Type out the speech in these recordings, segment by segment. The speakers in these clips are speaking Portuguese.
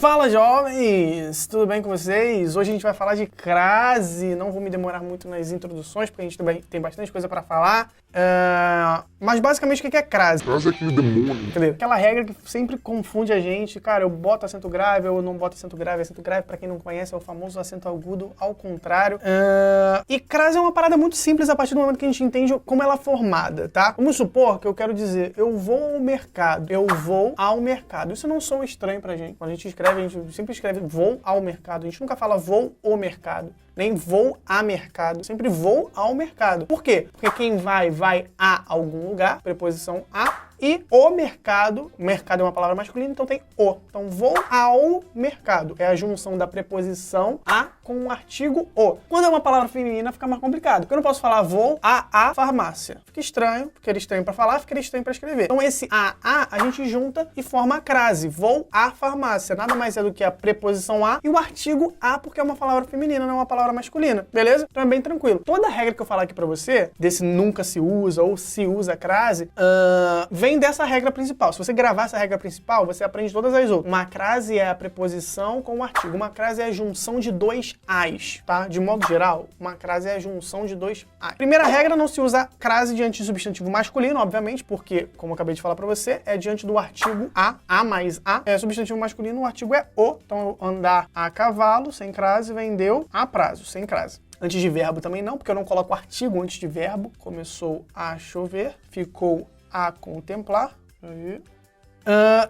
Fala, jovens! Tudo bem com vocês? Hoje a gente vai falar de crase. Não vou me demorar muito nas introduções, porque a gente também tem bastante coisa para falar. Mas basicamente o que é crase? Crase é aquele demônio. Entendeu? Aquela regra que sempre confunde a gente. Cara, eu boto acento grave ou não boto acento grave. Acento grave, pra quem não conhece, é o famoso acento agudo ao contrário. E crase é uma parada muito simples a partir do momento que a gente entende como ela é formada, tá? Vamos supor que eu quero dizer, eu vou ao mercado. Eu vou ao mercado. Isso não soa estranho pra gente. Quando a gente escreve, a gente sempre escreve vou ao mercado. A gente nunca fala vou ao mercado. Nem vou a mercado, sempre vou ao mercado. Por quê? Porque quem vai a algum lugar, preposição a, e o mercado é uma palavra masculina, então tem o. Então vou ao mercado, é a junção da preposição a com o artigo o. Quando é uma palavra feminina fica mais complicado, porque eu não posso falar vou a farmácia. Fica estranho, porque era estranho para falar, fica estranho para escrever. Então esse a gente junta e forma a crase, vou à farmácia. Nada mais é do que a preposição a e o artigo a, porque é uma palavra feminina, não é uma palavra masculina, beleza? Então é bem tranquilo. Toda regra que eu falar aqui pra você, desse nunca se usa ou se usa crase, vem dessa regra principal. Se você gravar essa regra principal, você aprende todas as outras. Uma crase é a preposição com o artigo. Uma crase é a junção de dois as, tá? De modo geral, uma crase é a junção de dois as. Primeira regra, não se usa crase diante de substantivo masculino, obviamente, porque, como eu acabei de falar pra você, é diante do artigo a mais a. É substantivo masculino, o artigo é o. Então, andar a cavalo, sem crase, vendeu a prazo, sem crase. Antes de verbo também não, porque eu não coloco artigo antes de verbo. Começou a chover, ficou a contemplar. Aí.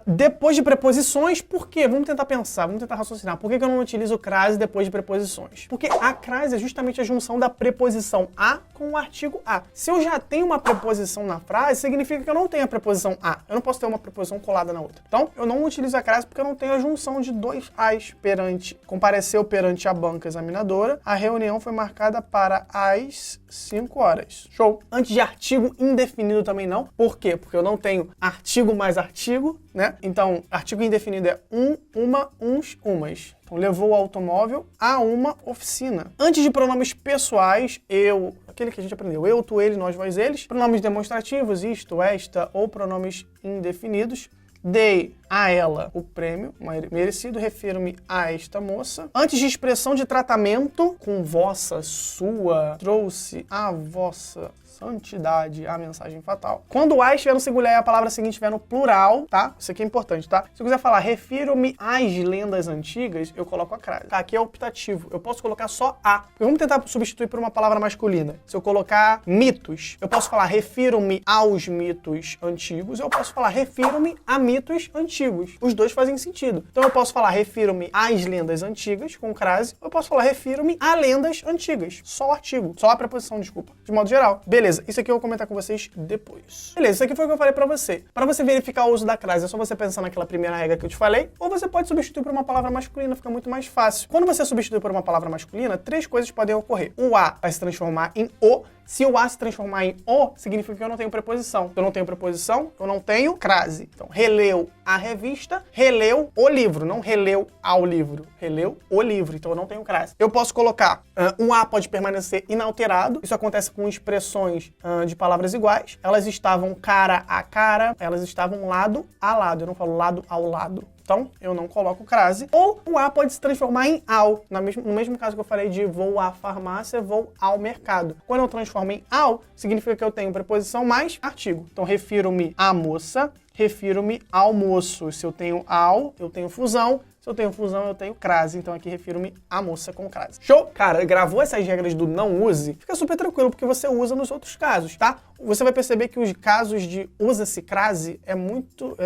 Depois de preposições, por quê? Vamos tentar pensar, vamos tentar raciocinar. Por que eu não utilizo crase depois de preposições? Porque a crase é justamente a junção da preposição a com o artigo a. Se eu já tenho uma preposição na frase, significa que eu não tenho a preposição a. Eu não posso ter uma preposição colada na outra. Então, eu não utilizo a crase porque eu não tenho a junção de dois as. Compareceu perante a banca examinadora, a reunião foi marcada para as 5 horas. Show! Antes de artigo indefinido também não. Por quê? Porque eu não tenho artigo mais artigo, né? Então, artigo indefinido é uma, uns, umas. Então, levou o automóvel a uma oficina. Antes de pronomes pessoais, eu, aquele que a gente aprendeu, eu, tu, ele, nós, vós, eles. Pronomes demonstrativos, isto, esta, ou pronomes indefinidos. Dei a ela o prêmio merecido, refiro-me a esta moça. Antes de expressão de tratamento, com vossa, sua, trouxe a vossa santidade, a mensagem fatal. Quando o a estiver no singular e a palavra seguinte estiver no plural, tá? Isso aqui é importante, tá? Se eu quiser falar, refiro-me às lendas antigas, eu coloco a crase. Tá? Aqui é optativo. Eu posso colocar só a. Vamos tentar substituir por uma palavra masculina. Se eu colocar mitos, eu posso falar, refiro-me aos mitos antigos, eu posso falar, refiro-me a mitos antigos. Os dois fazem sentido. Então eu posso falar, refiro-me às lendas antigas, com crase, ou eu posso falar, refiro-me a lendas antigas. Só o artigo. Só a preposição, desculpa. De modo geral. Beleza, isso aqui eu vou comentar com vocês depois. Beleza, isso aqui foi o que eu falei pra você. Pra você verificar o uso da crase, é só você pensar naquela primeira regra que eu te falei, ou você pode substituir por uma palavra masculina, fica muito mais fácil. Quando você substitui por uma palavra masculina, 3 coisas podem ocorrer. O a vai se transformar em o. Se o a se transformar em o, significa que eu não tenho preposição. Se eu não tenho preposição, eu não tenho crase. Então, releu a revista, releu o livro. Não releu ao livro, releu o livro. Então, eu não tenho crase. Eu posso colocar, um a pode permanecer inalterado. Isso acontece com expressões de palavras iguais. Elas estavam cara a cara, elas estavam lado a lado. Eu não falo lado ao lado. Então, eu não coloco crase. Ou o a pode se transformar em ao. No mesmo caso que eu falei de vou à farmácia, vou ao mercado. Quando eu transformo em ao, significa que eu tenho preposição mais artigo. Então, refiro-me à moça, refiro-me ao moço. Se eu tenho ao, eu tenho fusão. Se eu tenho fusão, eu tenho crase. Então aqui refiro-me à moça com crase. Show? Cara, gravou essas regras do não use? Fica super tranquilo, porque você usa nos outros casos, tá? Você vai perceber que os casos de usa-se crase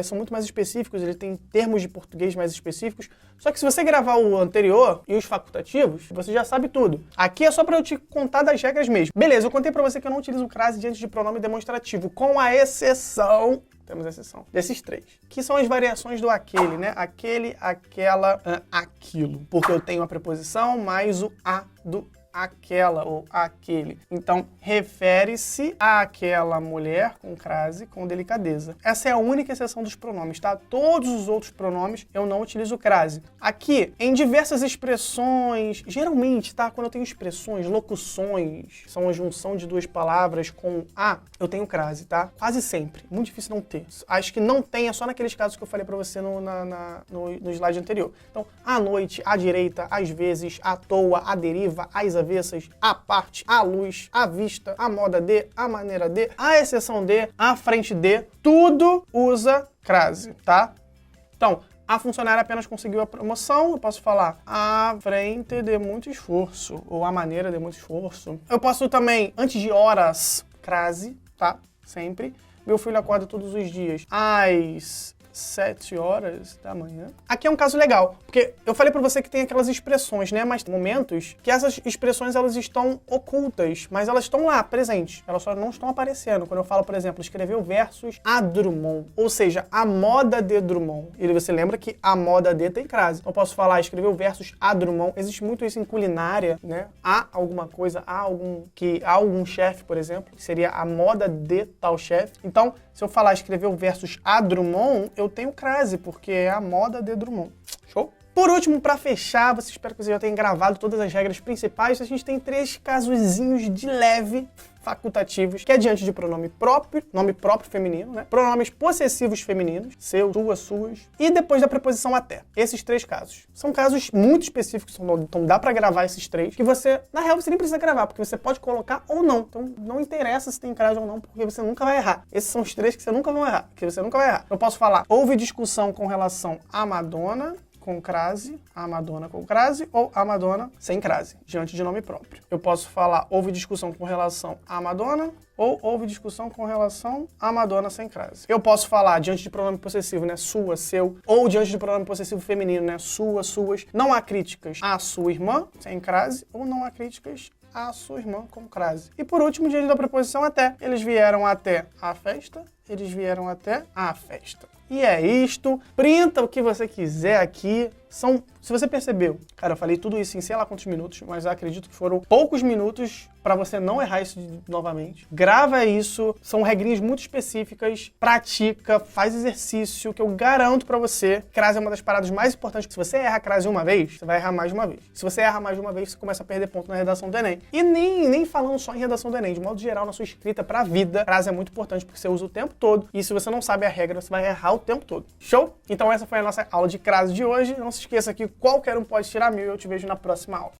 são muito mais específicos, ele tem termos de português mais específicos. Só que se você gravar o anterior e os facultativos, você já sabe tudo. Aqui é só pra eu te contar das regras mesmo. Beleza, eu contei pra você que eu não utilizo crase diante de pronome demonstrativo, com a exceção... Temos exceção desses 3, que são as variações do aquele, né? Aquele, aquela, aquilo. Porque eu tenho a preposição mais o a do aquela ou aquele. Então, refere-se àquela mulher com crase, com delicadeza. Essa é a única exceção dos pronomes, tá? Todos os outros pronomes eu não utilizo crase. Aqui, em diversas expressões, geralmente, tá? Quando eu tenho expressões, locuções, são a junção de duas palavras com a, eu tenho crase, tá? Quase sempre. Muito difícil não ter. Acho que não tem, é só naqueles casos que eu falei pra você no slide anterior. Então, à noite, à direita, às vezes, à toa, à deriva, às avessas, à parte, à luz, à vista, à moda de, à maneira de, à exceção de, à frente de, tudo usa crase, tá? Então, a funcionária apenas conseguiu a promoção, eu posso falar à frente de muito esforço, ou à maneira de muito esforço. Eu posso também, antes de horas, crase, tá? Sempre. Meu filho acorda todos os dias às 7 horas da manhã. Aqui é um caso legal, porque eu falei pra você que tem aquelas expressões, né? Mas tem momentos que essas expressões, elas estão ocultas, mas elas estão lá, presentes. Elas só não estão aparecendo. Quando eu falo, por exemplo, escreveu versos a Drummond, ou seja, a moda de Drummond. E você lembra que a moda de tem crase. Então eu posso falar, escreveu versos a Drummond. Existe muito isso em culinária, né? Há alguma coisa, há algum chefe, por exemplo, que seria a moda de tal chefe. Então, se eu falar escreveu versos a Drummond, eu tenho crase, porque é a moda de Drummond. Show? Por último, para fechar, espero que você já tenha gravado todas as regras principais. A gente tem 3 casozinhos de leve facultativos, que é diante de pronome próprio, nome próprio feminino, né? Pronomes possessivos femininos, seu, sua, suas, e depois da preposição até. Esses 3 casos. São casos muito específicos, então dá pra gravar esses 3, que você, na real, você nem precisa gravar, porque você pode colocar ou não. Então não interessa se tem crase ou não, porque você nunca vai errar. Esses são os 3 que você nunca vai errar, Eu posso falar, houve discussão com relação à Madonna, com crase, a Madonna com crase, ou a Madonna sem crase, diante de nome próprio. Eu posso falar, houve discussão com relação à Madonna, ou houve discussão com relação à Madonna sem crase. Eu posso falar, diante de pronome possessivo, né, sua, seu, ou diante de pronome possessivo feminino, né, sua, suas. Não há críticas à sua irmã, sem crase, ou não há críticas à sua irmã com crase. E por último, diante da preposição até. Eles vieram até a festa, eles vieram até a festa. E é isto. Printa o que você quiser aqui. Se você percebeu, cara, eu falei tudo isso em sei lá quantos minutos, mas eu acredito que foram poucos minutos para você não errar isso novamente. Grava isso, são regrinhas muito específicas, pratica, faz exercício, que eu garanto para você. Crase é uma das paradas mais importantes, que se você erra crase uma vez, você vai errar mais de uma vez. Se você erra mais de uma vez, você começa a perder ponto na redação do Enem. E nem falando só em redação do Enem, de modo geral, na sua escrita pra vida, crase é muito importante, porque você usa o tempo todo, e se você não sabe a regra, você vai errar o tempo todo. Show? Então essa foi a nossa aula de crase de hoje. Não se esqueça que qualquer um pode tirar 1000 e eu te vejo na próxima aula.